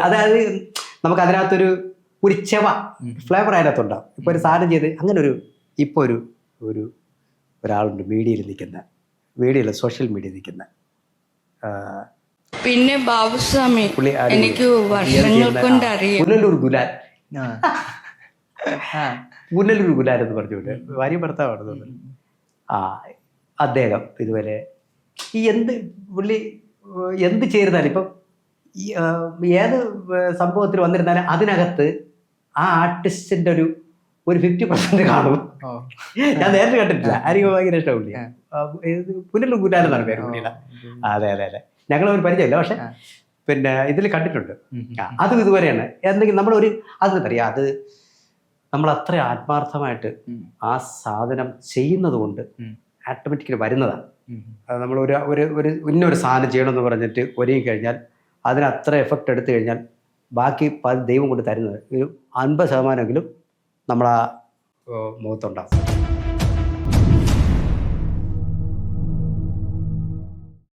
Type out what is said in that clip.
അതായത് നമുക്ക് അതിനകത്തൊരു ചെവ ഫ്ലേവർ അതിനകത്തുണ്ടാവും. ഇപ്പോൾ ഒരു സാധനം ചെയ്ത് അങ്ങനെ ഇപ്പോൾ ഒരു ഒരാളുണ്ട് മീഡിയയിൽ സോഷ്യൽ മീഡിയയിൽ നിൽക്കുന്ന പിന്നെ ബാബുസ്വാമി പുള്ളി എനിക്ക് വർഷങ്ങൾ കൊണ്ട് അറിയാം. പുനലൂർ ഗുലാൻ പുനലൂർ ഗുലാൻ എന്ന് പറഞ്ഞുകൊണ്ട് ഭാര്യ ഭർത്താവാണ് തോന്നുന്നത്. അദ്ദേഹം ഇതുപോലെ ഈ പുള്ളി എന്ത് ചേരുന്നാലും ഇപ്പം ഏത് സംഭവത്തിൽ വന്നിരുന്നാലും അതിനകത്ത് ആ ആർട്ടിസ്റ്റിന്റെ ഒരു 50% കാണും. ഞാൻ നേരത്തെ കണ്ടിട്ടില്ല. ആരെയും ഭയങ്കര ഇഷ്ടം പുള്ളി. പുനലൂർ ഗുലാൻ എന്നാണ് പേര് പുള്ളിയുടെ. അതെ ഞങ്ങൾ ഒരു പരിചയമില്ല, പക്ഷെ പിന്നെ ഇതിൽ കണ്ടിട്ടുണ്ട്. അതും ഇതുവരെയാണ്. എന്തെങ്കിലും നമ്മളൊരു അതെന്നറിയാം, അത് നമ്മൾ അത്ര ആത്മാർത്ഥമായിട്ട് ആ സാധനം ചെയ്യുന്നത് കൊണ്ട് ഓട്ടോമാറ്റിക്കലി വരുന്നതാണ്. നമ്മൾ ഒരു ഇന്നൊരു സാധനം ചെയ്യണമെന്ന് പറഞ്ഞിട്ട് ഒരുങ്ങി കഴിഞ്ഞാൽ അതിന് അത്ര എഫക്റ്റ് എടുത്തു കഴിഞ്ഞാൽ ബാക്കി ദൈവം കൊണ്ട് തരുന്നത് ഒരു 50% നമ്മളാ മുഖത്തുണ്ടാകും.